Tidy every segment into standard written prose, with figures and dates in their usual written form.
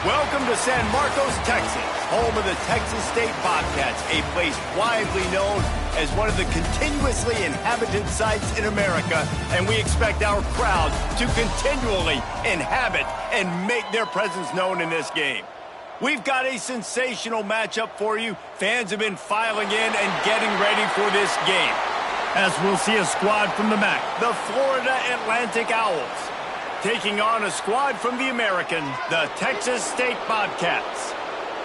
Welcome to San Marcos, Texas, home of the Texas State Bobcats, a place widely known as one of the continuously inhabited sites in America, and we expect our crowd to continually inhabit and make their presence known in this game. We've got a sensational matchup for you. Fans have been filing in and getting ready for this game, as we'll see a squad from the MAC, the Florida Atlantic Owls, taking on a squad from the American, the Texas State Bobcats.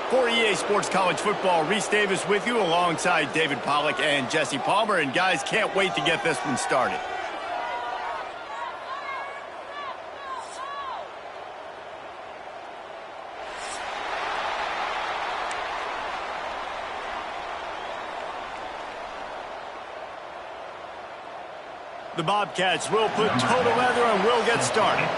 For EA Sports College Football, Reese Davis with you alongside David Pollack and Jesse Palmer. And guys, can't wait to get this one started. The Bobcats will put total leather and we'll get started.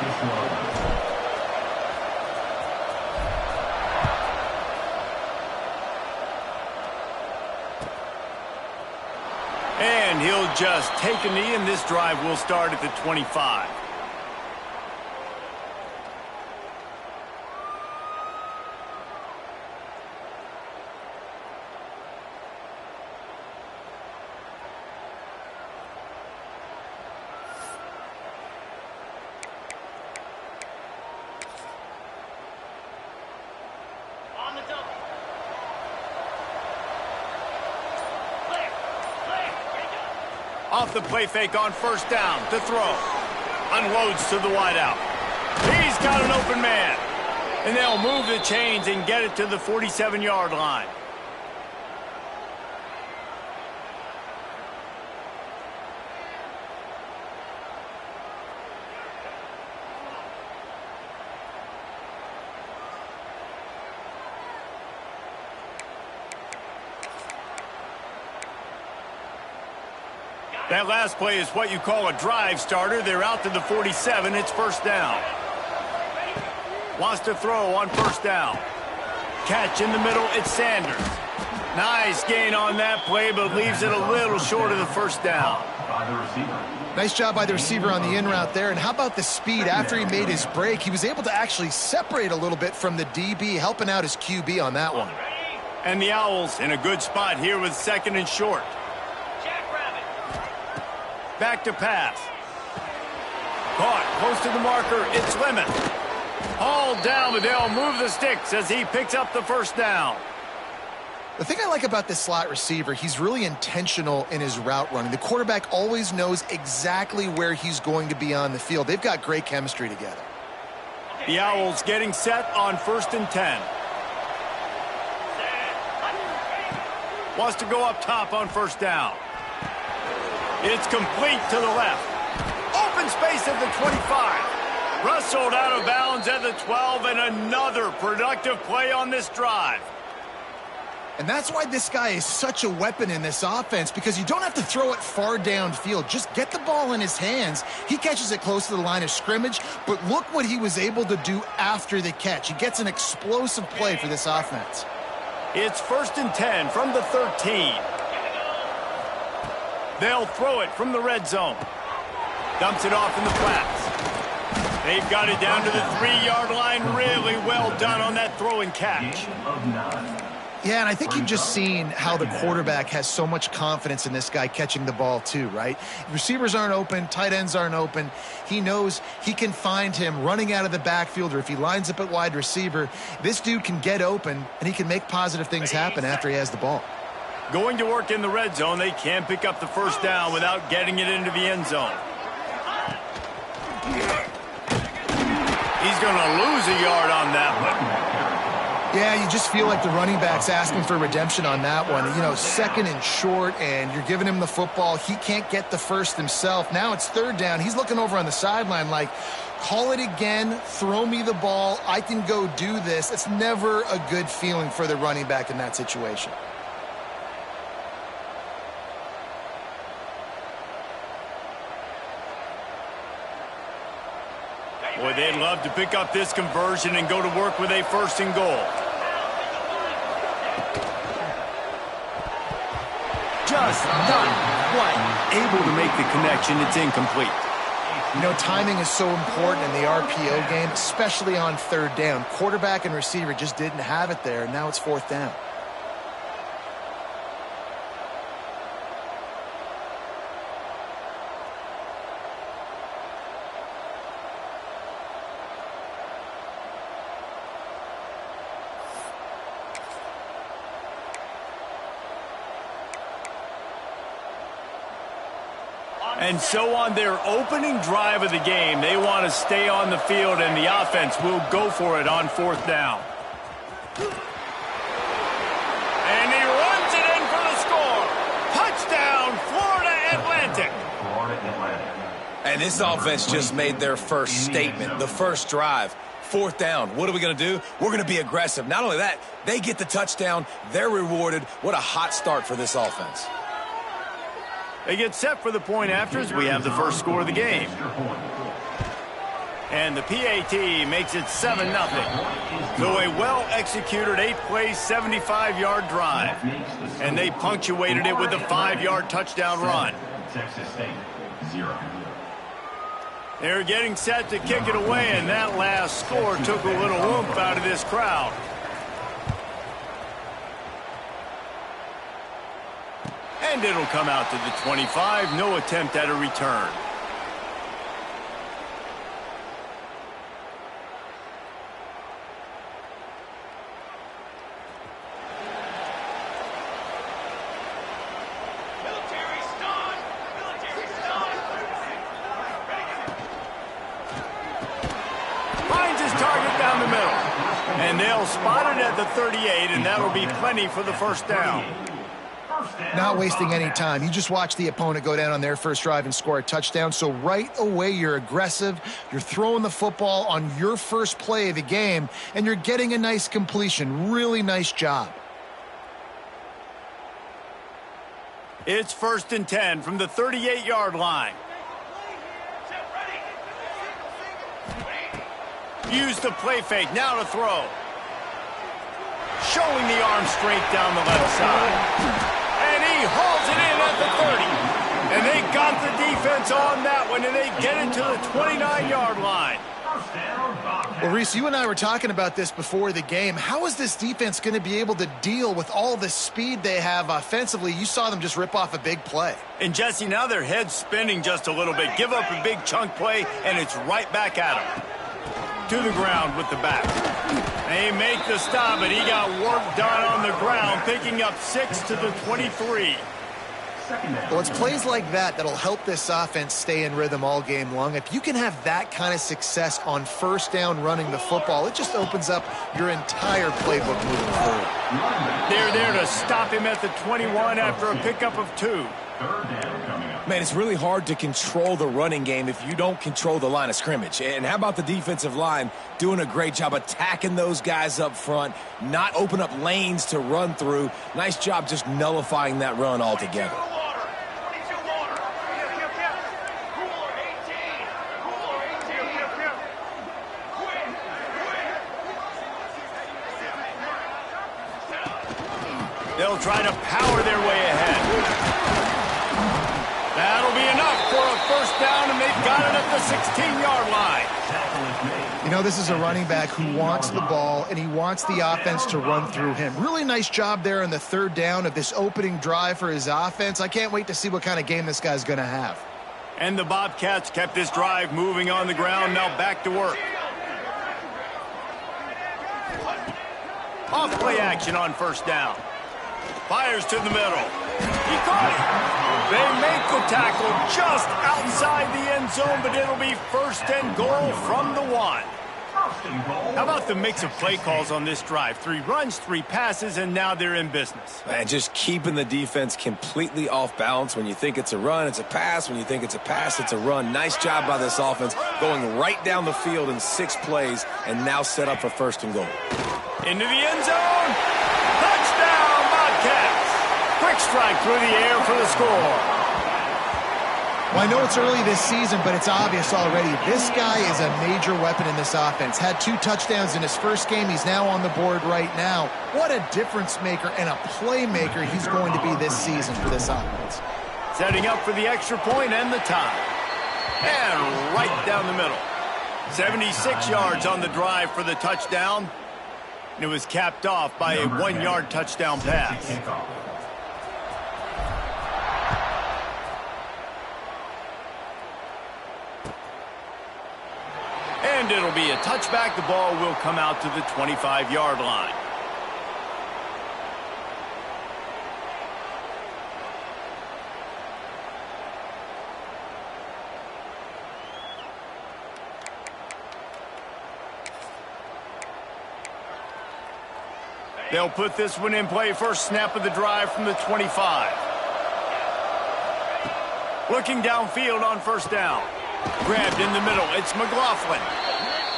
And he'll just take a knee, and this drive will start at the 25. Off the play fake on first down to throw. Unloads to the wideout. He's got an open man. And they'll move the chains and get it to the 47-yard line. That last play is what you call a drive starter. They're out to the 47. It's first down. Wants to throw on first down. Catch in the middle. It's Sanders. Nice gain on that play, but leaves it a little short of the first down. Nice job by the receiver on the in route there. And how about the speed? After he made his break, he was able to actually separate a little bit from the DB, helping out his QB on that one. And the Owls in a good spot here with second and short. Back to pass. Caught close to the marker. It's Lemon. Hauled down, but they'll move the sticks as he picks up the first down. The thing I like about this slot receiver, he's really intentional in his route running. The quarterback always knows exactly where he's going to be on the field. They've got great chemistry together. The Owls getting set on 1st and 10. Wants to go up top on first down. It's complete to the left. Open space at the 25. Rustled out of bounds at the 12, and another productive play on this drive. And that's why this guy is such a weapon in this offense, because you don't have to throw it far downfield. Just get the ball in his hands. He catches it close to the line of scrimmage, but look what he was able to do after the catch. He gets an explosive play for this offense. It's 1st and 10 from the 13. They'll throw it from the red zone. Dumps it off in the flats. They've got it down to the 3-yard line. Really well done on that throw and catch. Yeah, and I think you've just seen how the quarterback has so much confidence in this guy catching the ball too, right? Receivers aren't open, tight ends aren't open. He knows he can find him running out of the backfield, or if he lines up at wide receiver, this dude can get open, and he can make positive things happen after he has the ball. Going to work in the red zone. They can pick up the first down without getting it into the end zone. He's going to lose a yard on that one. Yeah, you just feel like the running back's asking for redemption on that one. You know, 2nd and short, and you're giving him the football. He can't get the first himself. Now it's 3rd down. He's looking over on the sideline like, call it again, throw me the ball, I can go do this. It's never a good feeling for the running back in that situation. Boy, they'd love to pick up this conversion and go to work with a 1st and goal. Just not quite able to make the connection. It's incomplete. You know, timing is so important in the RPO game, especially on third down. Quarterback and receiver just didn't have it there, and now it's fourth down. And so on their opening drive of the game, they want to stay on the field, and the offense will go for it on fourth down. And he runs it in for the score. Touchdown, Florida Atlantic. And this offense just made their first statement, the first drive. Fourth down. What are we going to do? We're going to be aggressive. Not only that, they get the touchdown. They're rewarded. What a hot start for this offense. They get set for the point after as we have the first score of the game. And the PAT makes it 7-0. So a well-executed 8-play, 75-yard drive. And they punctuated it with a 5-yard touchdown run. Texas State, 0. They're getting set to kick it away, and that last score took a little oomph out of this crowd. And it'll come out to the 25. No attempt at a return. Finds his target down the middle. And they'll spot it at the 38, and that'll be plenty for the first down. Not wasting any time. You just watch the opponent go down on their first drive and score a touchdown. So right away, you're aggressive. You're throwing the football on your first play of the game, and you're getting a nice completion. Really nice job. It's 1st and 10 from the 38-yard line. Use the play fake. Now to throw. Showing the arm strength down the left side. And he hauls it in at the 30. And they got the defense on that one, and they get it to the 29-yard line. Well, Reese, you and I were talking about this before the game. How is this defense going to be able to deal with all the speed they have offensively? You saw them just rip off a big play. And, Jesse, now their head's spinning just a little bit. Give up a big chunk play, and it's right back at them. To the ground with the back. They make the stop, but he got work done on the ground, picking up 6 to the 23. Well, it's plays like that that'll help this offense stay in rhythm all game long. If you can have that kind of success on first down running the football, it just opens up your entire playbook moving forward. They're there to stop him at the 21 after a pickup of 2. Man, it's really hard to control the running game if you don't control the line of scrimmage. And how about the defensive line doing a great job attacking those guys up front, not open up lanes to run through. Nice job just nullifying that run altogether. They'll try to power their way ahead. That'll be enough for a first down, and they've got it at the 16-yard line. You know, this is a running back who wants the ball, and he wants the offense to run through him. Really nice job there on the third down of this opening drive for his offense. I can't wait to see what kind of game this guy's going to have. And the Bobcats kept this drive moving on the ground. Now back to work. Off play action on first down. Fires to the middle. He caught it. They make the tackle just outside the end zone, but it'll be 1st and goal from the 1. How about the mix of play calls on this drive? 3 runs, 3 passes, and now they're in business. Man, just keeping the defense completely off balance. When you think it's a run, it's a pass. When you think it's a pass, it's a run. Nice job by this offense, going right down the field in 6 plays, and now set up for 1st and goal. Into the end zone. Touchdown, Bobcats. Quick strike through the air for the score. Well, I know it's early this season, but it's obvious already. This guy is a major weapon in this offense. Had 2 touchdowns in his first game. He's now on the board right now. What a difference maker and a playmaker he's going to be this season for this offense. Setting up for the extra point and the tie. And right down the middle. 76 yards on the drive for the touchdown. And it was capped off by a 1-yard touchdown pass. And it'll be a touchback. The ball will come out to the 25-yard line. They'll put this one in play. First snap of the drive from the 25. Looking downfield on first down. Grabbed in the middle. It's McLaughlin.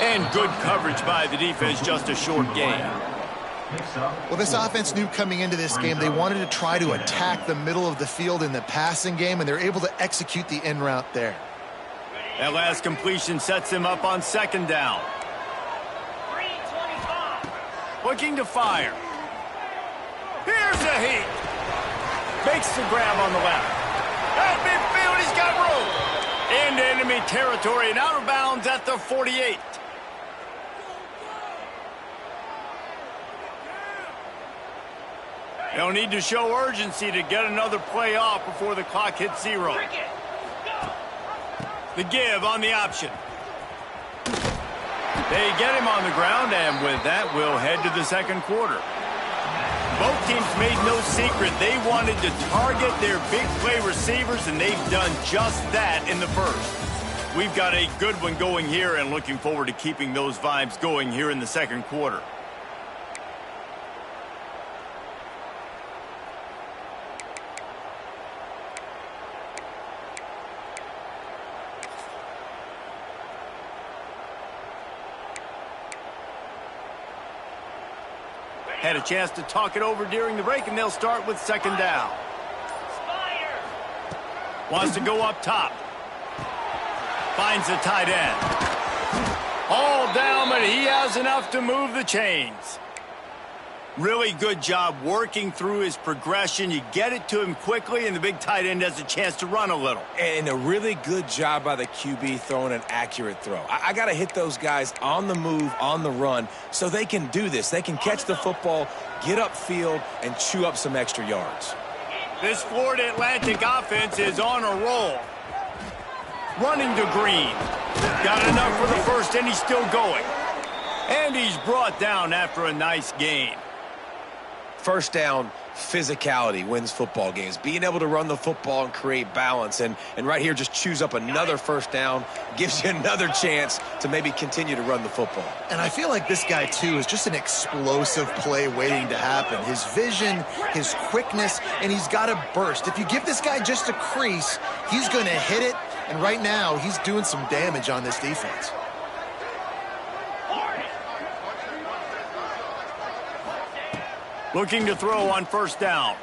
And good coverage by the defense. Just a short gain. Well, this offense knew coming into this game they wanted to try to attack the middle of the field in the passing game, and they're able to execute the in route there. That last completion sets him up on second down. Looking to fire. Here's a heat. Makes the grab on the left. At midfield, he's got room. Into enemy territory and out of bounds at the 48. They'll need to show urgency to get another play off before the clock hits 0. The give on the option. They get him on the ground, and with that, we'll head to the second quarter. Both teams made no secret they wanted to target their big play receivers, and they've done just that in the first. We've got a good one going here, and looking forward to keeping those vibes going here in the second quarter. Had a chance to talk it over during the break, and they'll start with second down. Wants to go up top. Finds the tight end. All down, but he has enough to move the chains. Really good job working through his progression. You get it to him quickly, and the big tight end has a chance to run a little. And a really good job by the QB throwing an accurate throw. I got to hit those guys on the move, on the run, so they can do this. They can catch the football, get upfield, and chew up some extra yards. This Florida Atlantic offense is on a roll. Running to Green. Got enough for the first, and he's still going. And he's brought down after a nice gain. First down, physicality wins football games. Being able to run the football and create balance. And right here, just choose up another first down. Gives you another chance to maybe continue to run the football. And I feel like this guy, too, is just an explosive play waiting to happen. His vision, his quickness, and he's got a burst. If you give this guy just a crease, he's going to hit it. And right now, he's doing some damage on this defense. Looking to throw on first down.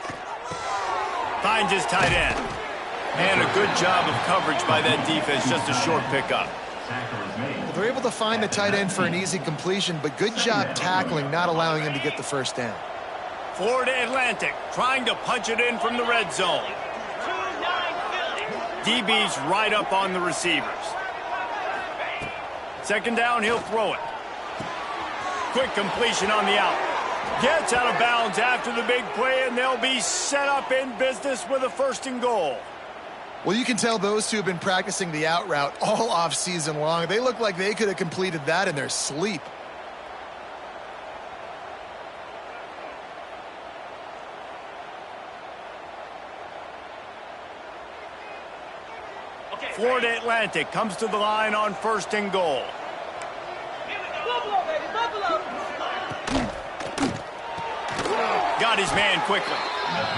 Finds his tight end. And a good job of coverage by that defense. Just a short pickup. Well, they're able to find the tight end for an easy completion, but good job tackling, not allowing him to get the first down. Florida Atlantic trying to punch it in from the red zone. DB's right up on the receivers. Second down, he'll throw it. Quick completion on the out. Gets out of bounds after the big play, and they'll be set up in business with a first and goal. Well, you can tell those two have been practicing the out route all off season long. They look like they could have completed that in their sleep. Florida Atlantic comes to the line on first and goal. Got his man quickly.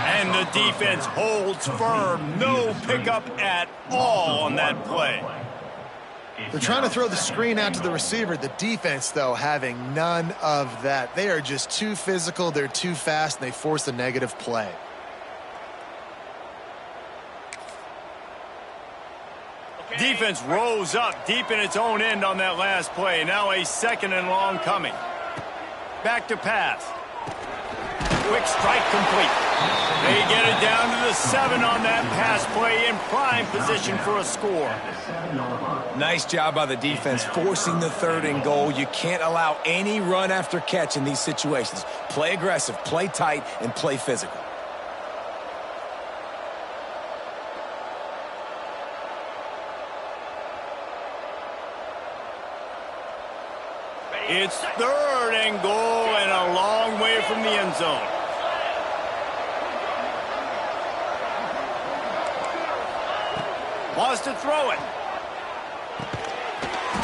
And the defense holds firm. No pickup at all on that play. They're trying to throw the screen out to the receiver. The defense, though, having none of that. They are just too physical. They're too fast, and they force a negative play. Defense rose up deep in its own end on that last play. Now a second and long coming. Back to pass. quick strike complete. They get it down to the 7 on that pass play in prime position for a score. Nice job by the defense forcing the 3rd and goal. You can't allow any run after catch in these situations. Play aggressive, play tight, and play physical. It's 3rd and goal and a long way from the end zone. Wants to throw it.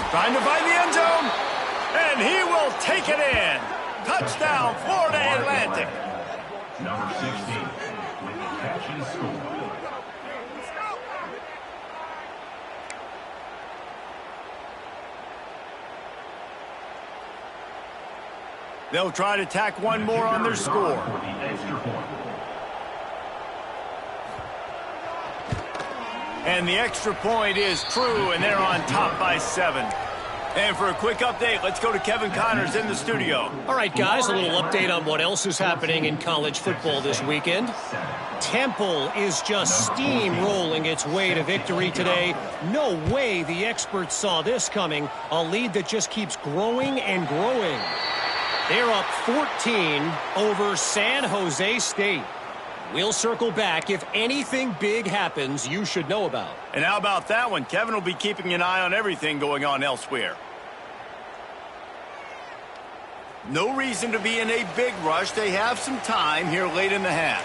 Trying to find the end zone. And he will take it in. Touchdown, Florida Atlantic. Number 16 with the catch and score. They'll try to tack one more on their score. And the extra point is true, and they're on top by 7. And for a quick update, let's go to Kevin Connors in the studio. All right, guys, a little update on what else is happening in college football this weekend. Temple is just steamrolling its way to victory today. No way the experts saw this coming. A lead that just keeps growing and growing. They're up 14 over San Jose State. We'll circle back if anything big happens you should know about. And how about that one? Kevin will be keeping an eye on everything going on elsewhere. No reason to be in a big rush. They have some time here late in the half.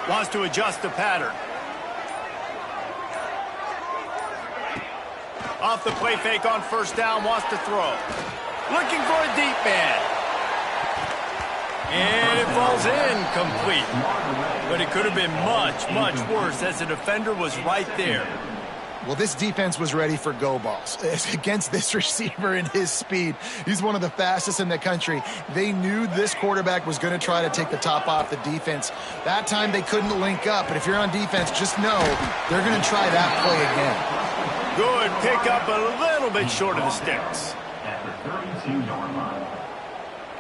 Wants to adjust the pattern. Off the play fake on 1st down, wants to throw. Looking for a deep man. And it falls incomplete. But it could have been much, much worse as the defender was right there. Well, this defense was ready for go balls. Against this receiver and his speed, he's one of the fastest in the country. They knew this quarterback was going to try to take the top off the defense. That time they couldn't link up, but if you're on defense, just know they're going to try that play again. Good pick up, a little bit short of the sticks. At the 32-yard line.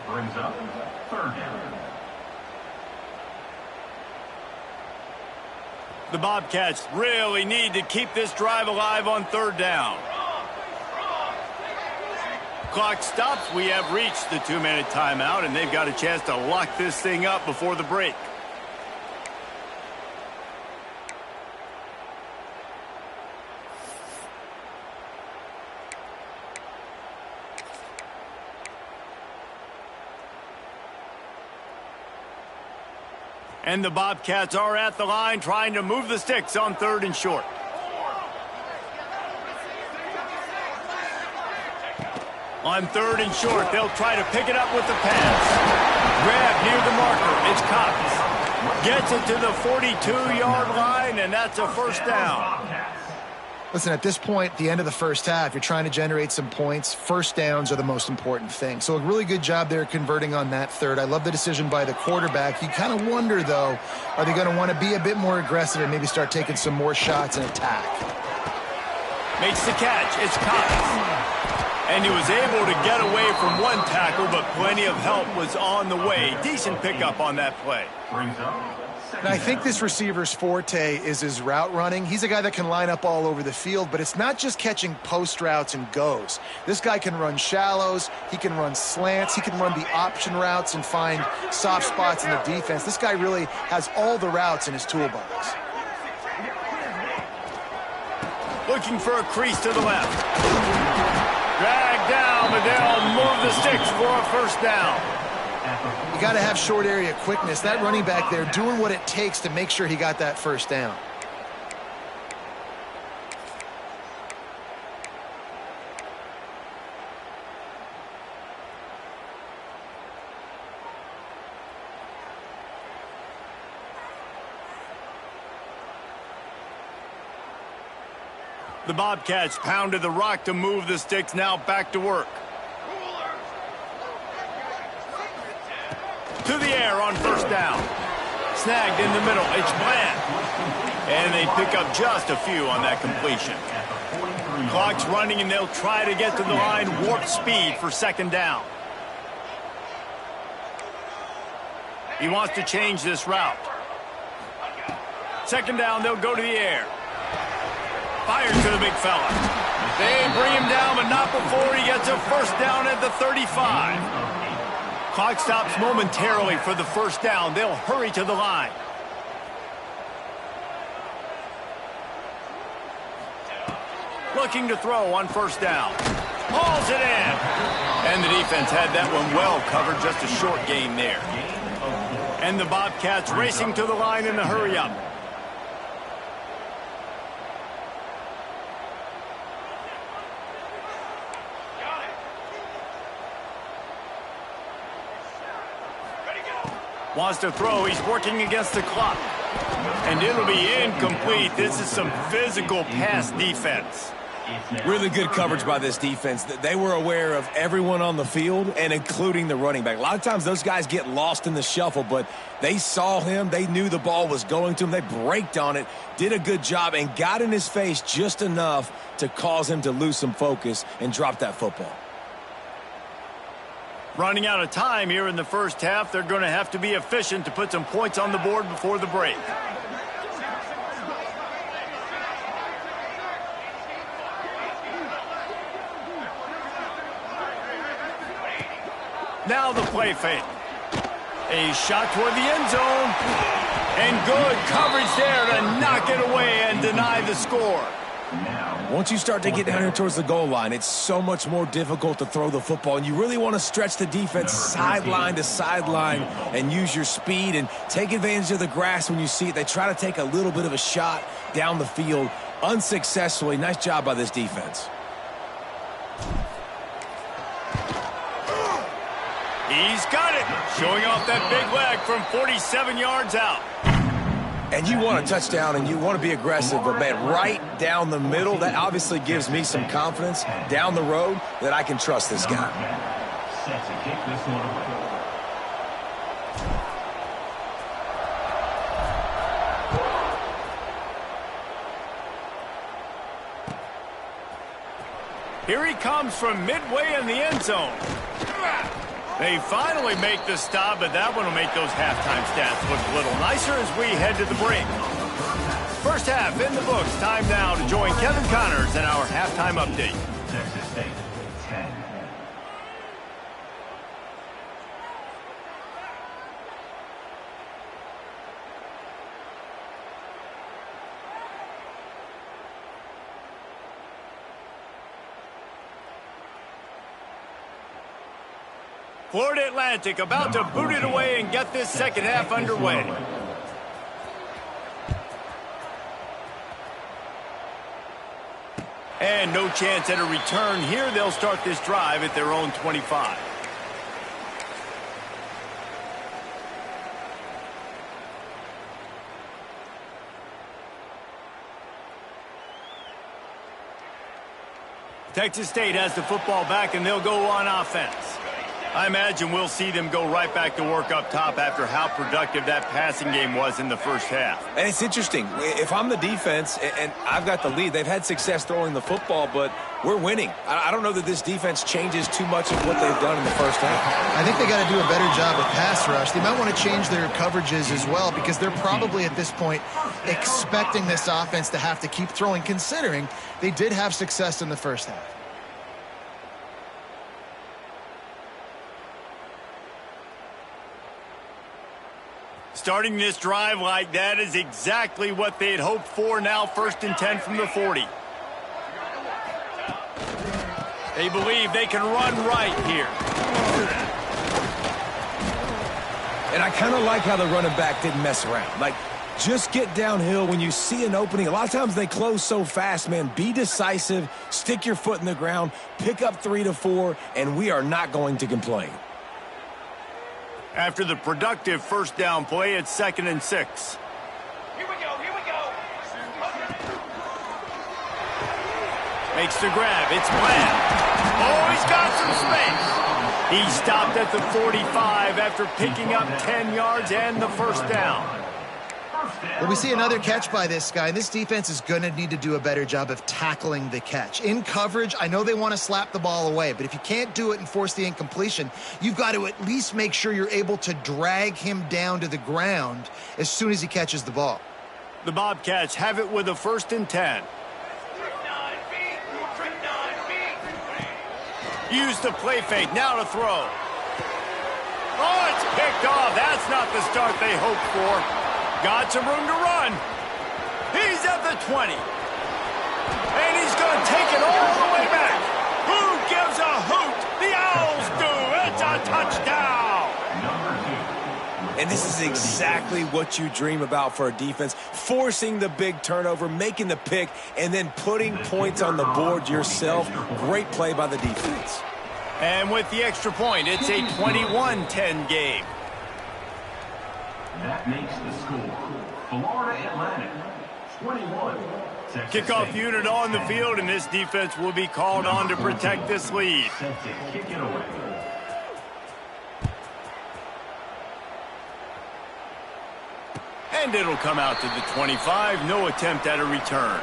Brings up 3rd down. The Bobcats really need to keep this drive alive on 3rd down. Clock stops. We have reached the 2-minute timeout, and they've got a chance to lock this thing up before the break. And the Bobcats are at the line trying to move the sticks on 3rd and short. On 3rd and short, they'll try to pick it up with the pass. Grab near the marker. It's Cox. Gets it to the 42-yard line, and that's a 1st down. Listen, at this point, the end of the 1st half, you're trying to generate some points. 1st downs are the most important thing. So a really good job there converting on that 3rd. I love the decision by the quarterback. You kind of wonder, though, are they going to want to be a bit more aggressive and maybe start taking some more shots and attack? Makes the catch. It's Cox. And he was able to get away from one tackle, but plenty of help was on the way. Decent pickup on that play. Brings up. And I think this receiver's forte is his route running. He's a guy that can line up all over the field, but it's not just catching post routes and goes. This guy can run shallows, he can run slants, he can run the option routes and find soft spots in the defense. This guy really has all the routes in his toolbox. Looking for a crease to the left. Drag down, but they'll move the sticks for a 1st down. You got to have short area quickness. That running back there doing what it takes to make sure he got that 1st down. The Bobcats pounded the rock to move the sticks, now back to work. To the air on 1st down. Snagged in the middle. It's Bland. And they pick up just a few on that completion. Clock's running, and they'll try to get to the line. Warp speed for 2nd down. He wants to change this route. Second down, they'll go to the air. Fires to the big fella. They bring him down, but not before he gets a first down at the 35. Clock stops momentarily for the first down. They'll hurry to the line. Looking to throw on first down. Hauls it in. And the defense had that one well covered. Just a short gain there. And the Bobcats racing to the line in a hurry-up. Wants to throw. He's working against the clock. And it'll be incomplete. This is some physical pass defense. Really good coverage by this defense. They were aware of everyone on the field, and including the running back. A lot of times those guys get lost in the shuffle, but they saw him. They knew the ball was going to him. They braked on it, did a good job, and got in his face just enough to cause him to lose some focus and drop that football. Running out of time here in the first half. They're going to have to be efficient to put some points on the board before the break. Now the play fake. A shot toward the end zone. And good coverage there to knock it away and deny the score. Once you start to get down here towards the goal line, it's so much more difficult to throw the football. And you really want to stretch the defense sideline to sideline and use your speed and take advantage of the grass when you see it. They try to take a little bit of a shot down the field unsuccessfully. Nice job by this defense. He's got it. Showing off that big leg from 47 yards out. And you want a touchdown and you want to be aggressive, but man, right down the middle, that obviously gives me some confidence down the road that I can trust this guy. Set to kick this one away. Here he comes from midway in the end zone. They finally make the stop, but that one will make those halftime stats look a little nicer as we head to the break. First half in the books. Time now to join Kevin Connors in our halftime update. Texas State, 10. Florida Atlantic about to boot it away and get this second half underway. And no chance at a return here. They'll start this drive at their own 25. Texas State has the football back, and they'll go on offense. I imagine we'll see them go right back to work up top after how productive that passing game was in the first half. And it's interesting. If I'm the defense and I've got the lead, they've had success throwing the football, but we're winning. I don't know that this defense changes too much of what they've done in the first half. I think they got to do a better job of pass rush. They might want to change their coverages as well, because they're probably at this point expecting this offense to have to keep throwing, considering they did have success in the first half. Starting this drive like that is exactly what they had hoped for. Now 1st and 10 from the 40. They believe they can run right here. And I kind of like how the running back didn't mess around. Like, just get downhill when you see an opening. A lot of times they close so fast, man. Be decisive, stick your foot in the ground, pick up 3 to 4, and we are not going to complain. After the productive first down play, it's 2nd and 6. Here we go, here we go. Makes the grab. It's Bland. Oh, he's got some space. He stopped at the 45 after picking up 10 yards and the first down. Well, we see another catch by this guy, and this defense is going to need to do a better job of tackling the catch. In coverage, I know they want to slap the ball away, but if you can't do it and force the incompletion, you've got to at least make sure you're able to drag him down to the ground as soon as he catches the ball. The Bobcats have it with a 1st and 10. Use the play fake, now to throw. Oh, it's picked off. That's not the start they hoped for. Got some room to run. He's at the 20. And he's going to take it all the way back. Who gives a hoot? The Owls do. It's a touchdown. And this is exactly what you dream about for a defense. Forcing the big turnover, making the pick, and then putting points on the board yourself. Great play by the defense. And with the extra point, it's a 21-10 game. That makes the score. Florida Atlantic, 21. Kickoff unit on the field, and this defense will be called on to protect this lead. Set to kick it away. And it'll come out to the 25. No attempt at a return.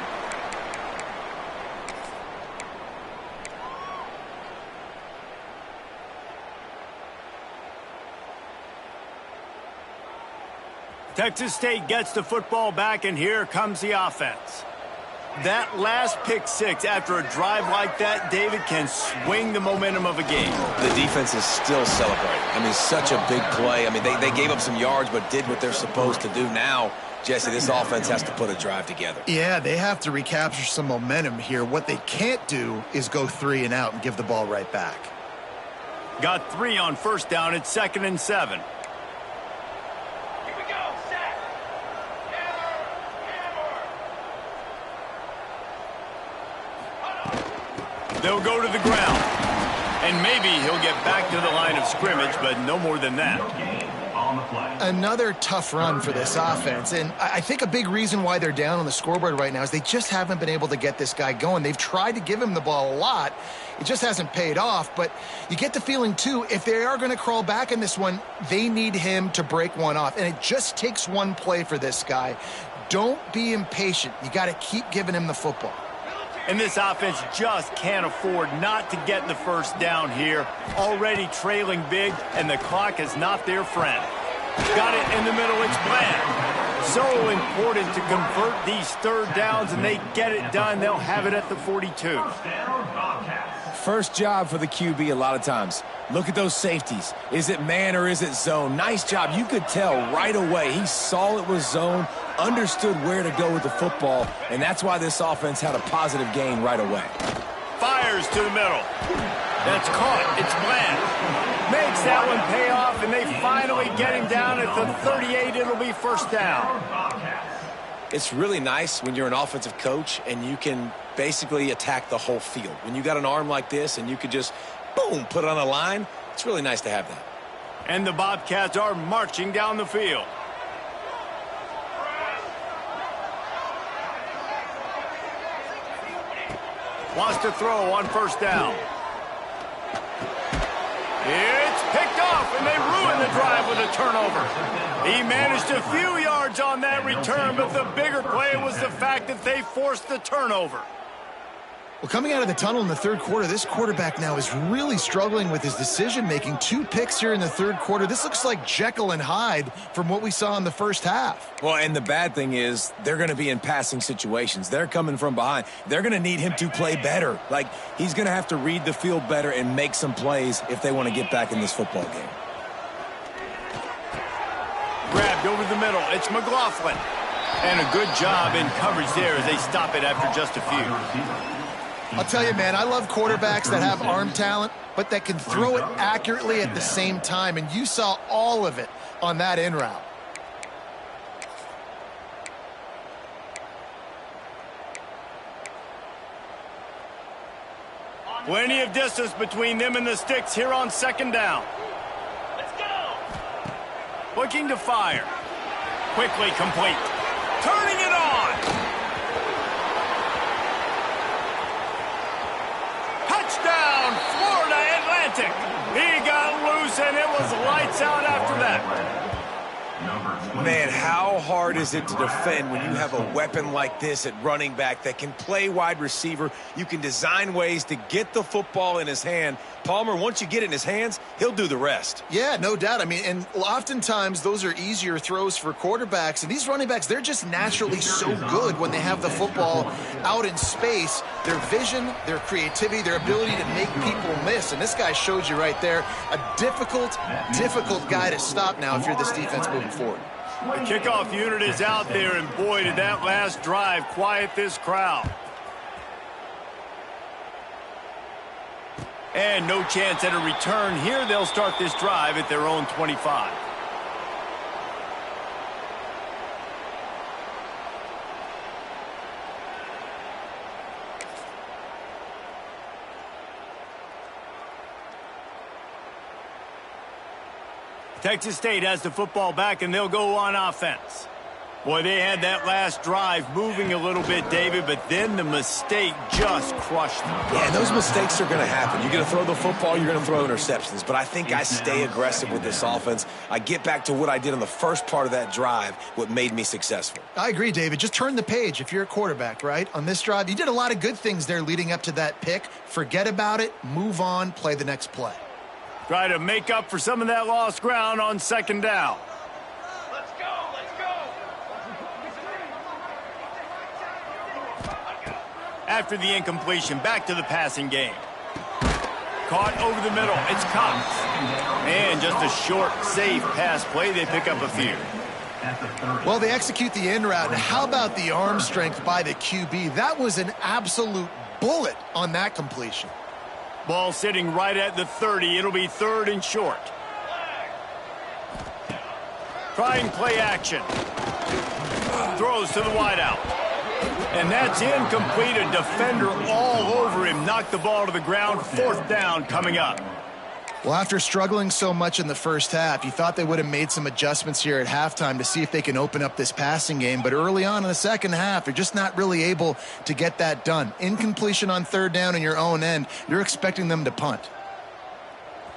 Texas State gets the football back, and here comes the offense. That last pick six after a drive like that, David, can swing the momentum of a game. The defense is still celebrating. I mean, such a big play. I mean, they gave up some yards but did what they're supposed to do. Now, Jesse, this offense has to put a drive together. Yeah, they have to recapture some momentum here. What they can't do is go 3 and out and give the ball right back. Got 3 on 1st down. It's 2nd and 7. They'll go to the ground. And maybe he'll get back to the line of scrimmage, but no more than that. Another tough run for this offense. And I think a big reason why they're down on the scoreboard right now is they just haven't been able to get this guy going. They've tried to give him the ball a lot. It just hasn't paid off. But you get the feeling, too, if they are going to crawl back in this one, they need him to break one off. And it just takes one play for this guy. Don't be impatient. You got to keep giving him the football. And this offense just can't afford not to get the 1st down here. Already trailing big, and the clock is not their friend. Got it in the middle, it's Bland. So important to convert these 3rd downs, and they get it done. They'll have it at the 42. First job for the QB a lot of times. Look at those safeties. Is it man or is it zone? Nice job. You could tell right away. He saw it was zone, understood where to go with the football, and that's why this offense had a positive gain right away. Fires to the middle. That's caught. It's Bland. Makes that one pay off, and they finally get him down at the 38. It'll be 1st down. It's really nice when you're an offensive coach and you can basically attack the whole field. When you got an arm like this and you could just, boom, put it on a line, it's really nice to have that. And the Bobcats are marching down the field. Wants to throw on 1st down. It's picked off, and they ruin the drive with a turnover. He managed a few yards on that return, but the bigger play was the fact that they forced the turnover. Well, coming out of the tunnel in the 3rd quarter, this quarterback now is really struggling with his decision-making. 2 picks here in the 3rd quarter. This looks like Jekyll and Hyde from what we saw in the 1st half. Well, and the bad thing is they're going to be in passing situations. They're coming from behind. They're going to need him to play better. Like, he's going to have to read the field better and make some plays if they want to get back in this football game. Grabbed over the middle. It's McLaughlin. And a good job in coverage there as they stop it after just a few. I'll tell you, man, I love quarterbacks that have arm talent, but that can throw it accurately at the same time, and you saw all of it on that in route. Plenty of distance between them and the sticks here on 2nd down. Let's go! Looking to fire. Quickly complete. Turning it on! Touchdown, Florida Atlantic. He got loose, and it was lights out after that. Number Man, how hard is it to defend when you have a weapon like this at running back that can play wide receiver? You can design ways to get the football in his hand. Palmer, once you get it in his hands, he'll do the rest. Yeah, no doubt. I mean, and oftentimes those are easier throws for quarterbacks. And these running backs, they're just naturally so good when they have the football out in space. Their vision, their creativity, their ability to make people miss. And this guy showed you right there, a difficult guy to stop now if you're this defense moving forward. The kickoff unit is out there, and boy, did that last drive quiet this crowd. And no chance at a return here. They'll start this drive at their own 25. Texas State has the football back, and they'll go on offense. Boy, they had that last drive moving a little bit, David, but then the mistake just crushed them. Yeah, those mistakes are going to happen. You're going to throw the football, you're going to throw interceptions. But I think I stay aggressive with this offense. I get back to what I did on the first part of that drive, what made me successful. I agree, David. Just turn the page if you're a quarterback, right? On this drive, you did a lot of good things there leading up to that pick. Forget about it, move on, play the next play. Try to make up for some of that lost ground on second down. After the incompletion, back to the passing game. Caught over the middle. It's Cox. And just a short, safe pass play. They pick up a few. Well, they execute the in route. And how about the arm strength by the QB? That was an absolute bullet on that completion. Ball sitting right at the 30. It'll be third and short. Trying play action. Throws to the wideout. And that's incomplete. A defender all over him. Knocked the ball to the ground. Fourth down coming up. Well, after struggling so much in the first half, you thought they would have made some adjustments here at halftime to see if they can open up this passing game. But early on in the second half, they're just not really able to get that done. Incompletion on third down in your own end, you're expecting them to punt.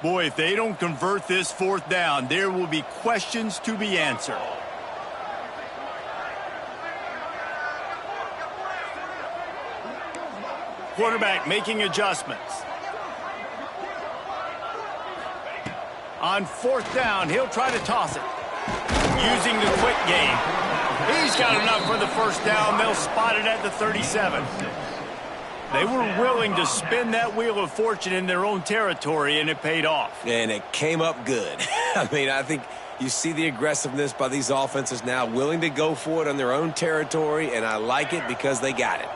Boy, if they don't convert this fourth down, there will be questions to be answered. Quarterback making adjustments. On fourth down, he'll try to toss it. Using the quick game. He's got enough for the first down. They'll spot it at the 37. They were willing to spin that wheel of fortune in their own territory, and it paid off. And it came up good. I mean, I think you see the aggressiveness by these offenses now, willing to go for it on their own territory, and I like it because they got it.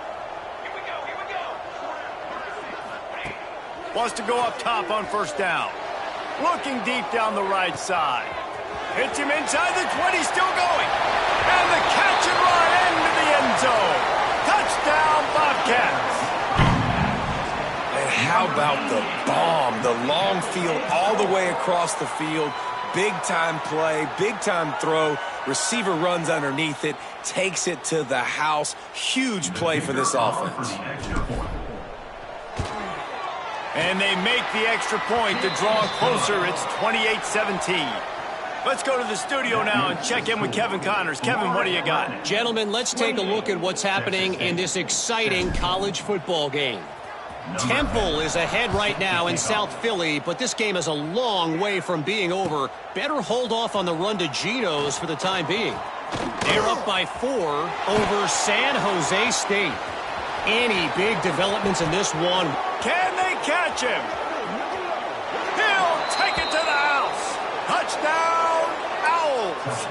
Wants to go up top on first down. Looking deep down the right side. Hits him inside the 20, still going. And the catch and run into the end zone. Touchdown, Bobcats. And how about the bomb? The long field all the way across the field. Big-time play, big-time throw. Receiver runs underneath it, takes it to the house. Huge play for this offense. And they make the extra point to draw closer. It's 28-17. Let's go to the studio now and check in with Kevin Connors. Kevin, what do you got? Gentlemen, let's take a look at what's happening in this exciting college football game. Temple is ahead right now in South Philly, but this game is a long way from being over. Better hold off on the run to Geno's for the time being. They're up by 4 over San Jose State. Any big developments in this one? Can they catch him? He'll take it to the house. Touchdown, Owls.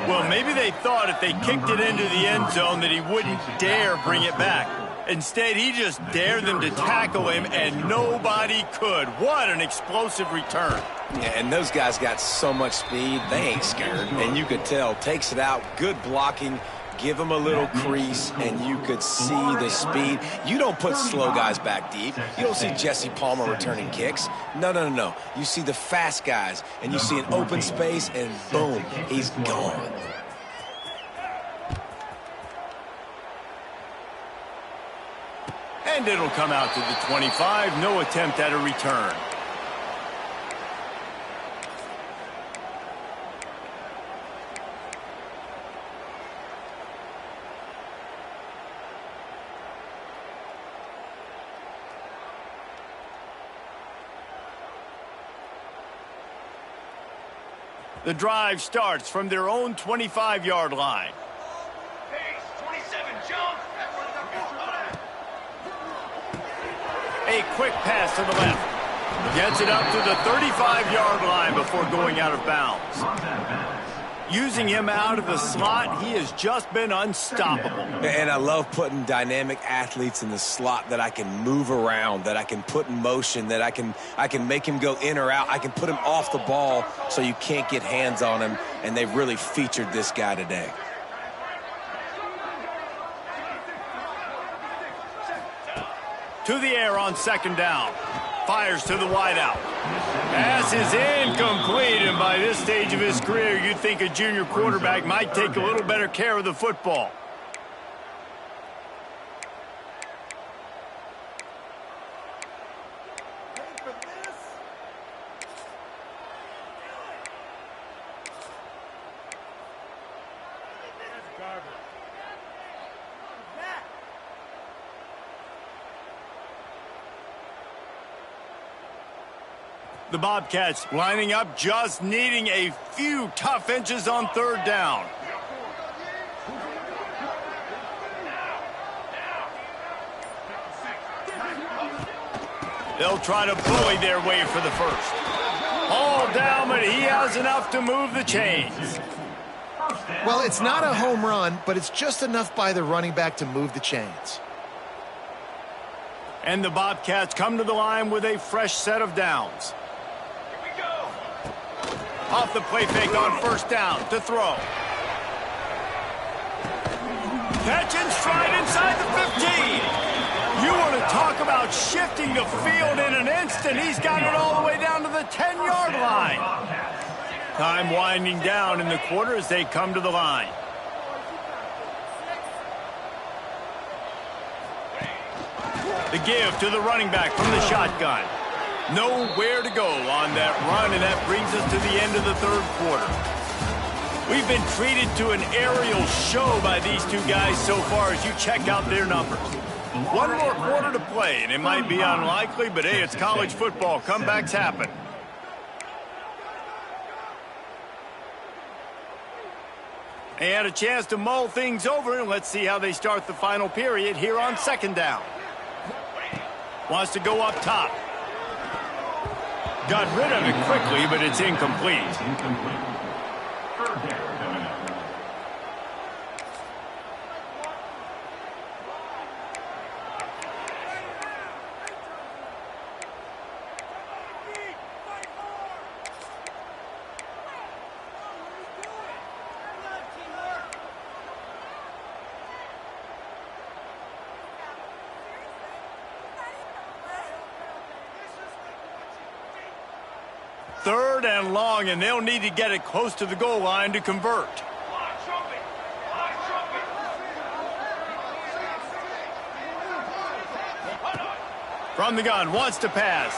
Well, maybe they thought if they kicked it into the end zone that he wouldn't dare bring it back. Instead, he just dared them to tackle him, and nobody could. What an explosive return. Yeah, and those guys got so much speed, they ain't scared. And you could tell, takes it out, good blocking, give him a little crease, and you could see the speed. You don't put slow guys back deep. You don't see Jesse Palmer returning kicks. No. You see the fast guys, and you see an open space, and boom, he's gone. And it'll come out to the 25. No attempt at a return. The drive starts from their own 25-yard line. A quick pass to the left. Gets it up to the 35-yard line before going out of bounds. Using him out of the slot, he has just been unstoppable. And I love putting dynamic athletes in the slot that I can move around, that I can put in motion, that I can make him go in or out. I can put him off the ball so you can't get hands on him, and they've really featured this guy today. To the air on second down. Fires to the wideout. Pass is incomplete, and by this stage of his career, you'd think a junior quarterback might take a little better care of the football. The Bobcats lining up, just needing a few tough inches on third down. They'll try to bully their way for the first. All down, but he has enough to move the chains. Well, it's not a home run, but it's just enough by the running back to move the chains. And the Bobcats come to the line with a fresh set of downs. Off the play fake on first down to throw. Catch and stride inside the 15. You want to talk about shifting the field in an instant. He's got it all the way down to the 10-yard line. Time winding down in the quarter as they come to the line. The give to the running back from the shotgun. Nowhere to go on that run, and that brings us to the end of the third quarter. We've been treated to an aerial show by these two guys so far as you check out their numbers. One more quarter to play, and it might be unlikely, but hey, it's college football. Comebacks happen. They had a chance to mull things over, and let's see how they start the final period here on second down. Wants to go up top. Got rid of it quickly, but it's incomplete. Third and long, and they'll need to get it close to the goal line to convert. From the gun, wants to pass.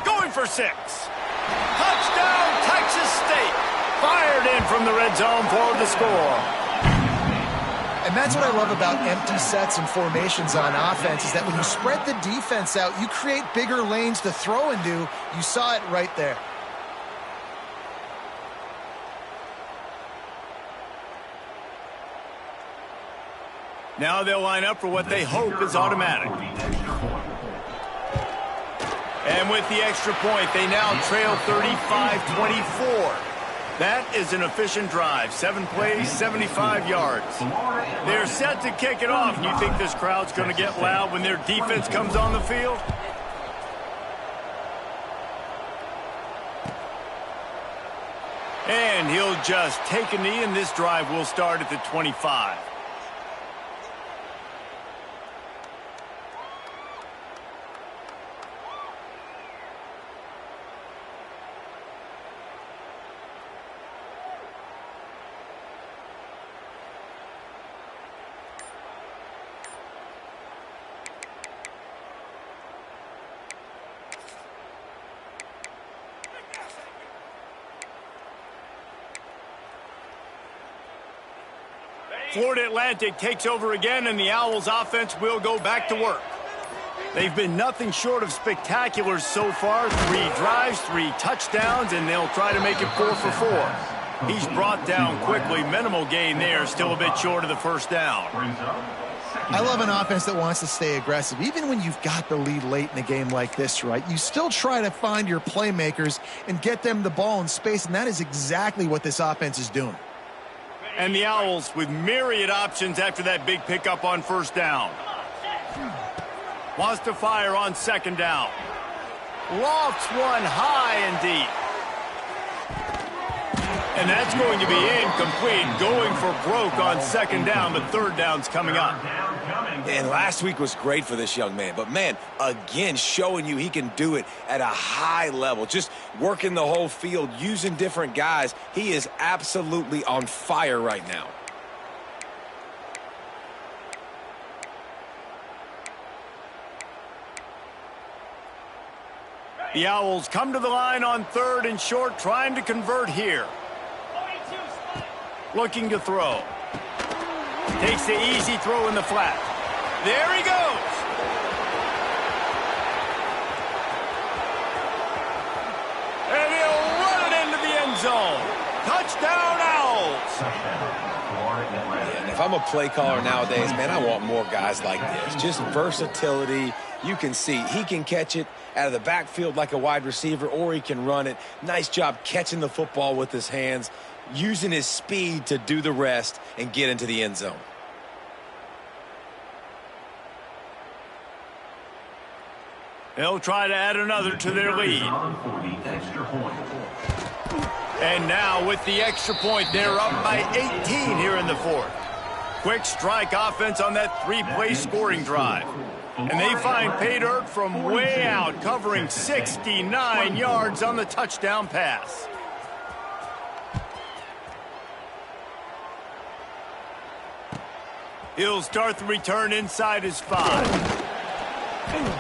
Going for 6. Touchdown, Texas State. Fired in from the red zone for the score. And that's what I love about empty sets and formations on offense, is that when you spread the defense out, you create bigger lanes to throw into. You saw it right there. Now they'll line up for what they hope is automatic. And with the extra point, they now trail 35-24. That is an efficient drive. 7 plays, 75 yards. They're set to kick it off. And you think this crowd's going to get loud when their defense comes on the field? And he'll just take a knee, and this drive will start at the 25. Florida Atlantic takes over again, and the Owls offense will go back to work. They've been nothing short of spectacular so far. 3 drives, 3 touchdowns, and they'll try to make it 4 for 4. He's brought down quickly. Minimal gain there, still a bit short of the first down. I love an offense that wants to stay aggressive. Even when you've got the lead late in a game like this, right, you still try to find your playmakers and get them the ball in space, and that is exactly what this offense is doing. And the Owls with myriad options after that big pickup on first down. Wants to fire on second down. Lofts one high and deep. And that's going to be incomplete. Going for broke on second down, but third down's coming up. And last week was great for this young man. But, man, again, showing you he can do it at a high level. Just working the whole field, using different guys. He is absolutely on fire right now. The Owls come to the line on third and short, trying to convert here. Looking to throw. Takes the easy throw in the flat. There he goes. And he'll run it into the end zone. Touchdown, Owls. And if I'm a play caller nowadays, man, I want more guys like this. Just versatility. You can see he can catch it out of the backfield like a wide receiver, or he can run it. Nice job catching the football with his hands, using his speed to do the rest and get into the end zone. They'll try to add another to their lead. And now with the extra point, they're up by 18 here in the fourth. Quick strike offense on that 3-play scoring drive. And they find pay dirt from way out, covering 69 yards on the touchdown pass. He'll start the return inside his 5.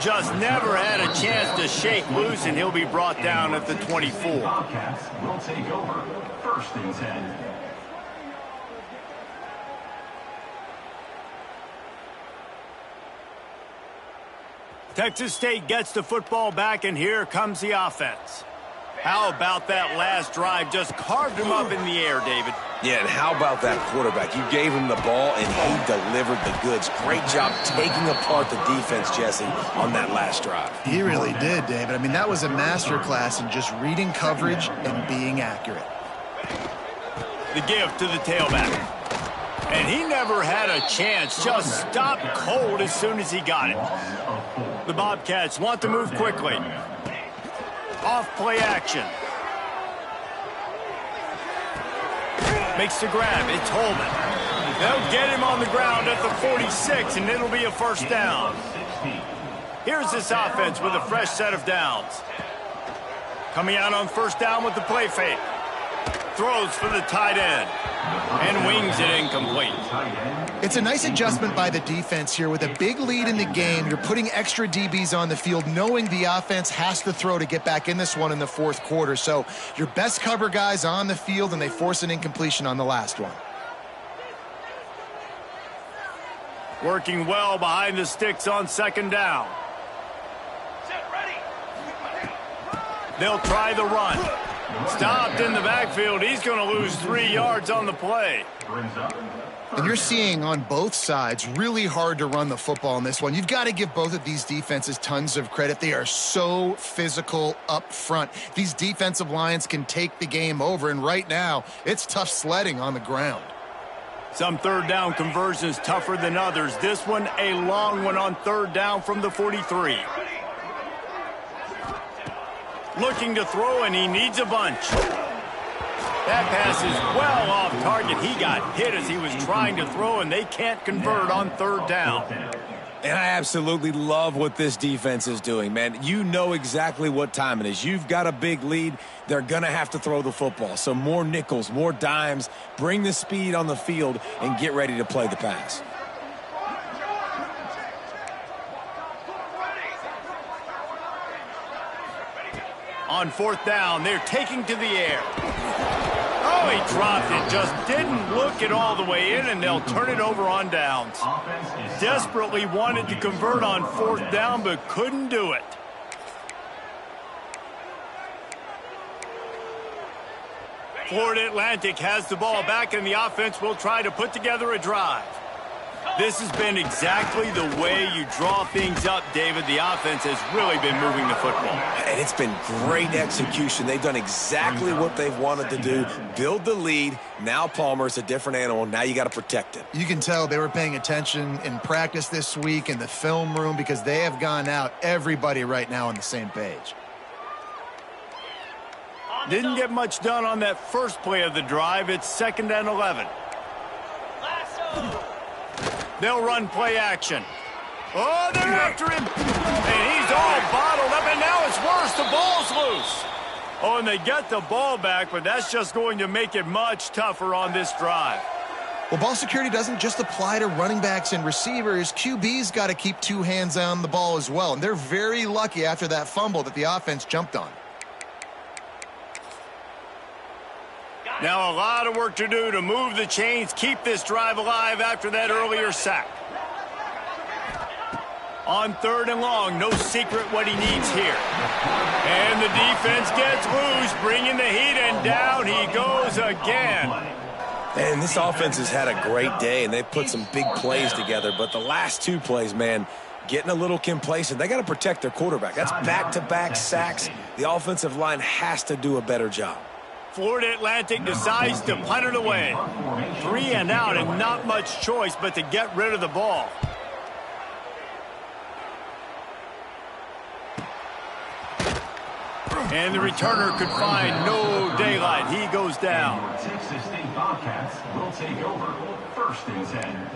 Just never had a chance to shake loose, and he'll be brought down at the 24. Bobcats will take over. First and 10. Texas State gets the football back, and here comes the offense. How about that last drive? Just carved him up in the air, David. Yeah, and how about that quarterback? You gave him the ball, and he delivered the goods. Great job taking apart the defense, Jesse, on that last drive. He really did, David. I mean, that was a masterclass in just reading coverage and being accurate. The give to the tailback. And he never had a chance. Just stopped cold as soon as he got it. The Bobcats want to move quickly. Off play action. Makes the grab. It's Holman. They'll get him on the ground at the 46, and it'll be a first down. Here's this offense with a fresh set of downs. Coming out on first down with the play fake. Throws for the tight end. And wings it incomplete. It's a nice adjustment by the defense here. With a big lead in the game, you're putting extra DBs on the field, knowing the offense has to throw to get back in this one in the fourth quarter. So your best cover guys on the field, and they force an incompletion on the last one. Working well behind the sticks on second down. They'll try the run. Stopped in the backfield. He's going to lose 3 yards on the play. And you're seeing on both sides really hard to run the football in this one. You've got to give both of these defenses tons of credit. They are so physical up front. These defensive lines can take the game over, and right now it's tough sledding on the ground. Some third down conversions tougher than others. This one a long one on third down from the 43. Looking to throw, and he needs a bunch. That pass is well off target. He got hit as he was trying to throw, and they can't convert on third down. And I absolutely love what this defense is doing, man. You know exactly what time it is. You've got a big lead. They're going to have to throw the football. So more nickels, more dimes, bring the speed on the field, and get ready to play the pass. On fourth down, they're taking to the air. Oh, he dropped it. Just didn't look it all the way in, and they'll turn it over on downs. Desperately wanted to convert on 4th down, but couldn't do it. Florida Atlantic has the ball back, and the offense will try to put together a drive. This has been exactly the way you draw things up, David. The offense has really been moving the football. And it's been great execution. They've done exactly what they've wanted to do. Build the lead. Now Palmer's a different animal. Now you got to protect it. You can tell they were paying attention in practice this week in the film room because they have gone out, everybody right now on the same page. Didn't get much done on that first play of the drive. It's 2nd and 11. They'll run play action. Oh, they're after him. And he's all bottled up, and now it's worse. The ball's loose. Oh, and they get the ball back, but that's just going to make it much tougher on this drive. Well, ball security doesn't just apply to running backs and receivers. QB's got to keep 2 hands on the ball as well, and they're very lucky after that fumble that the offense jumped on. Now a lot of work to do to move the chains, keep this drive alive after that earlier sack. On 3rd and long, no secret what he needs here. And the defense gets loose, bringing the heat, and down he goes again. And this offense has had a great day, and they've put some big plays together. But the last 2 plays, man, getting a little complacent. They got to protect their quarterback. That's back-to-back sacks. The offensive line has to do a better job. Florida Atlantic decides to punt it away. 3 and out, and not much choice but to get rid of the ball. And the returner could find no daylight. He goes down. Texas State Bobcats will take over 1st and 10.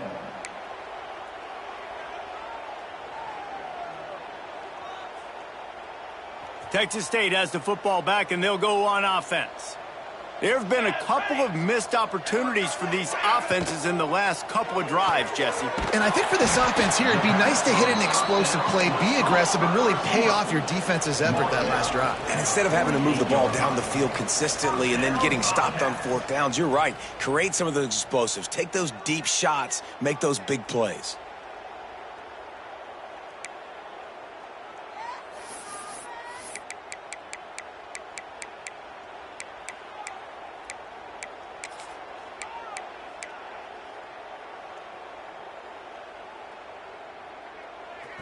Texas State has the football back, and they'll go on offense. There have been a couple of missed opportunities for these offenses in the last couple of drives, Jesse. And I think for this offense here, it'd be nice to hit an explosive play, be aggressive, and really pay off your defense's effort that last drive. And instead of having to move the ball down the field consistently and then getting stopped on 4th downs, you're right. Create some of those explosives. Take those deep shots. Make those big plays.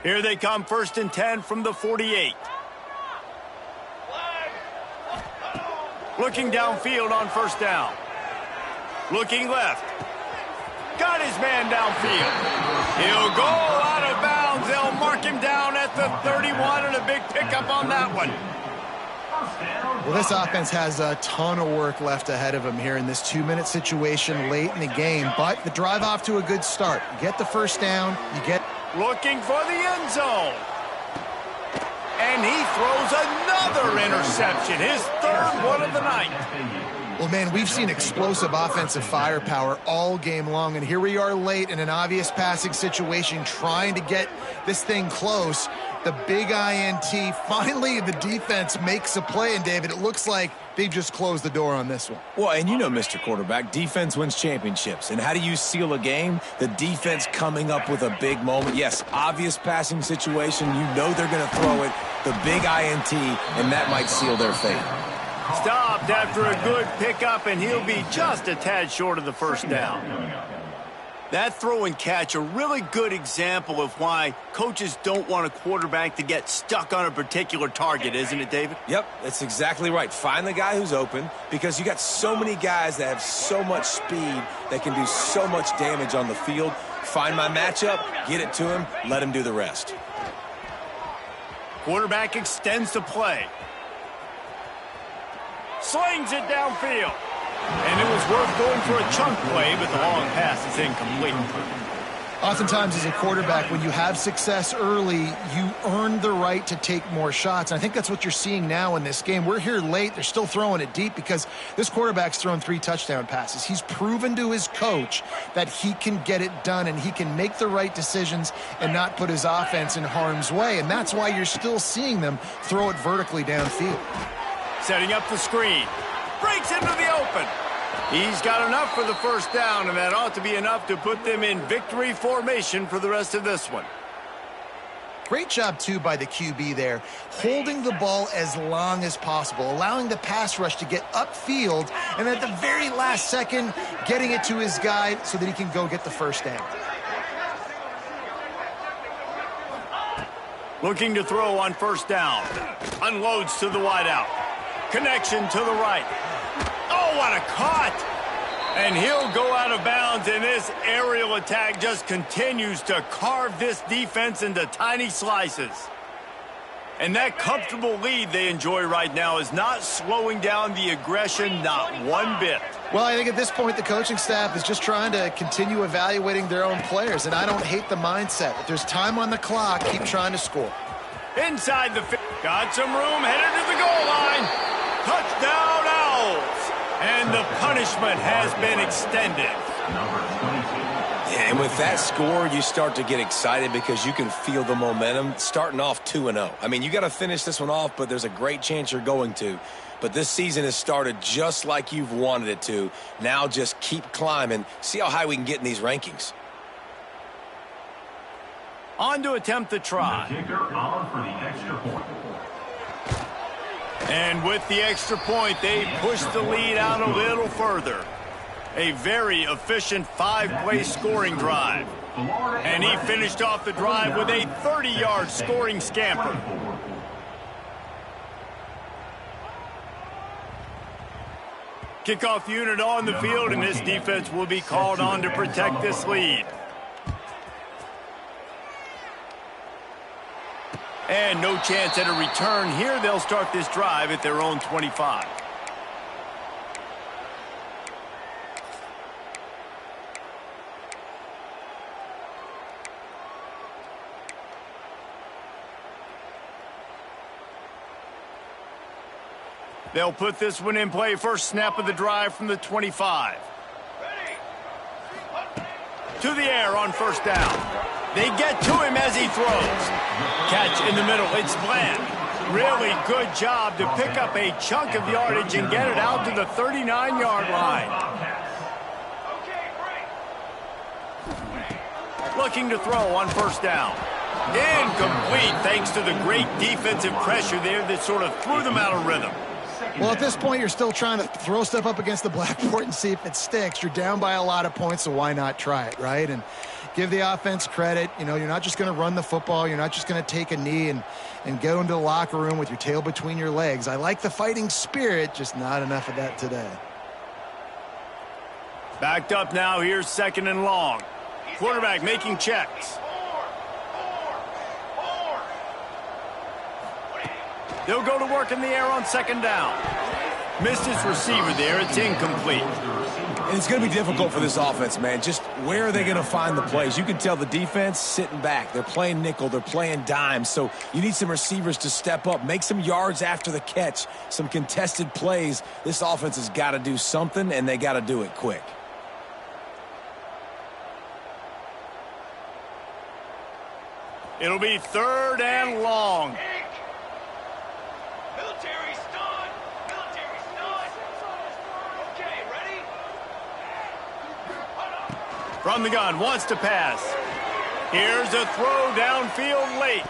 Here they come, 1st and 10 from the 48. Looking downfield on 1st down. Looking left. Got his man downfield. He'll go out of bounds. They'll mark him down at the 31, and a big pickup on that one. Well, this offense has a ton of work left ahead of them here in this 2-minute situation late in the game, but the drive off to a good start. You get the 1st down, you get... Looking for the end zone. And he throws another interception, his 3rd one of the night. Well, man, we've seen explosive offensive firepower all game long, and here we are late in an obvious passing situation trying to get this thing close. The big INT, finally the defense makes a play, and David, it looks like they just closed the door on this one. Well, and you know, Mr. Quarterback, defense wins championships. And how do you seal a game? The defense coming up with a big moment. Yes, obvious passing situation. You know they're going to throw it. The big INT, and that might seal their fate. Stopped after a good pickup, and he'll be just a tad short of the 1st down. That throw and catch, a really good example of why coaches don't want a quarterback to get stuck on a particular target, isn't it, David? Yep, that's exactly right. Find the guy who's open, because you got so many guys that have so much speed that can do so much damage on the field. Find my matchup, get it to him, let him do the rest. Quarterback extends the play. Slings it downfield. And it was worth going for a chunk play, but the long pass is incomplete. Oftentimes as a quarterback, when you have success early, you earn the right to take more shots. And I think that's what you're seeing now in this game. We're here late. They're still throwing it deep because this quarterback's thrown 3 touchdown passes. He's proven to his coach that he can get it done and he can make the right decisions and not put his offense in harm's way. And that's why you're still seeing them throw it vertically downfield. Setting up the screen. Breaks into the open. He's got enough for the first down, and that ought to be enough to put them in victory formation for the rest of this one. Great job, too, by the QB there, holding the ball as long as possible, allowing the pass rush to get upfield, and at the very last second, getting it to his guy so that he can go get the first down. Looking to throw on first down. Unloads to the wideout. Connection to the right. Oh, what a cut! And he'll go out of bounds, and this aerial attack just continues to carve this defense into tiny slices. And that comfortable lead they enjoy right now is not slowing down the aggression, not one bit. Well, I think at this point the coaching staff is just trying to continue evaluating their own players, and I don't hate the mindset. If there's time on the clock, keep trying to score. Inside the got some room, headed to the goal line. Touchdown, Owls! And the punishment has been extended. Yeah, and with that score, you start to get excited because you can feel the momentum starting off 2-0. I mean, you got to finish this one off, but there's a great chance you're going to. But this season has started just like you've wanted it to. Now just keep climbing. See how high we can get in these rankings. On to attempt the try. The kicker on for the extra point. And with the extra point, they push the lead out a little further. A very efficient 5-play scoring drive. And he finished off the drive with a 30-yard scoring scamper. Kickoff unit on the field, and this defense will be called on to protect this lead. And no chance at a return here. They'll start this drive at their own 25. They'll put this one in play. First snap of the drive from the 25. To the air on first down. They get to him as he throws. Catch in the middle. It's Bland. Really good job to pick up a chunk of yardage and get it out to the 39-yard line. Looking to throw on first down. Incomplete thanks to the great defensive pressure there that sort of threw them out of rhythm. Well, at this point, you're still trying to throw stuff up against the blackboard and see if it sticks. You're down by a lot of points, so why not try it, right? And give the offense credit. You know, you're not just going to run the football. You're not just going to take a knee and go into the locker room with your tail between your legs. I like the fighting spirit, just not enough of that today. Backed up now. Here's second and long. Quarterback making checks. They'll go to work in the air on second down. Missed his receiver there. It's incomplete. And it's going to be difficult for this offense, man. Just where are they going to find the plays? You can tell the defense sitting back. They're playing nickel. They're playing dime. So you need some receivers to step up, make some yards after the catch, some contested plays. This offense has got to do something, and they got to do it quick. It'll be third and long. From the gun, wants to pass. Here's a throw downfield late.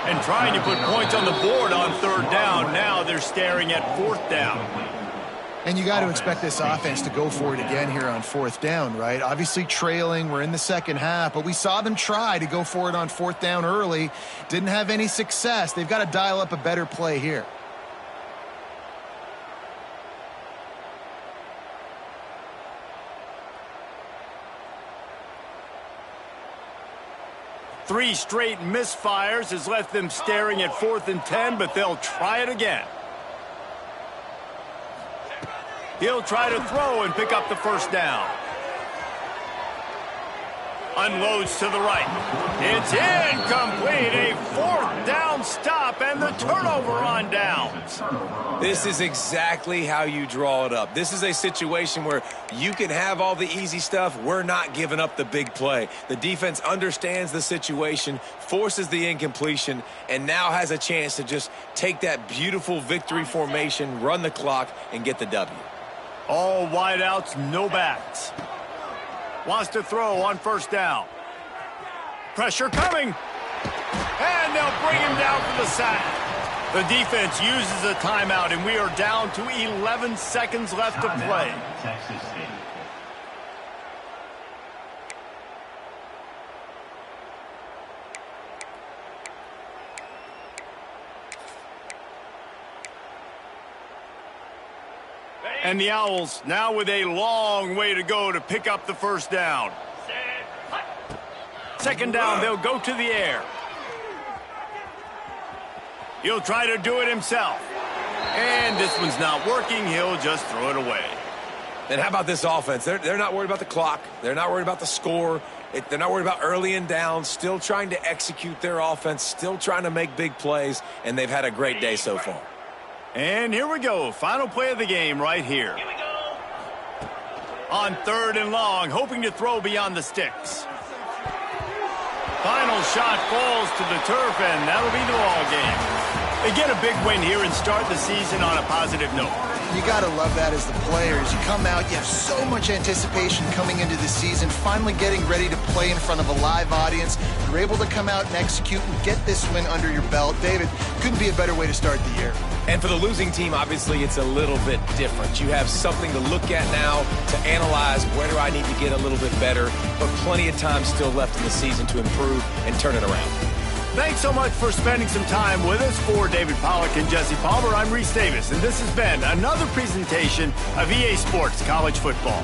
And trying to put points on the board on third down. Now they're staring at fourth down. And you got to expect this offense to go for it again here on fourth down, right? Obviously trailing, we're in the second half, but we saw them try to go for it on fourth down early. Didn't have any success. They've got to dial up a better play here. Three straight misfires has left them staring at 4th and 10, but they'll try it again. He'll try to throw and pick up the first down. Unloads to the right. It's incomplete. A fourth down stop and the turnover on downs. This is exactly how you draw it up. This is a situation where you can have all the easy stuff. We're not giving up the big play. The defense understands the situation, forces the incompletion, and now has a chance to just take that beautiful victory formation, run the clock, and get the W. All wideouts, no backs. Wants to throw on first down. Pressure coming. And they'll bring him down for the sack. The defense uses a timeout, and we are down to 11 seconds left to play. Texas State. And the Owls now with a long way to go to pick up the first down. Second down, they'll go to the air. He'll try to do it himself. And this one's not working. He'll just throw it away. And how about this offense? They're not worried about the clock. They're not worried about the score. They're not worried about early and down. Still trying to execute their offense. Still trying to make big plays. And they've had a great day so far. And here we go. Final play of the game right here. On third and long, hoping to throw beyond the sticks. Final shot falls to the turf, and that'll be the ball game. They get a big win here and start the season on a positive note. You got to love that as the players. You come out, you have so much anticipation coming into the season, finally getting ready to play in front of a live audience. You're able to come out and execute and get this win under your belt. David, couldn't be a better way to start the year. And for the losing team, obviously, it's a little bit different. You have something to look at now to analyze where do I need to get a little bit better, but plenty of time still left in the season to improve and turn it around. Thanks so much for spending some time with us. For David Pollack and Jesse Palmer, I'm Reese Davis, and this has been another presentation of EA Sports College Football.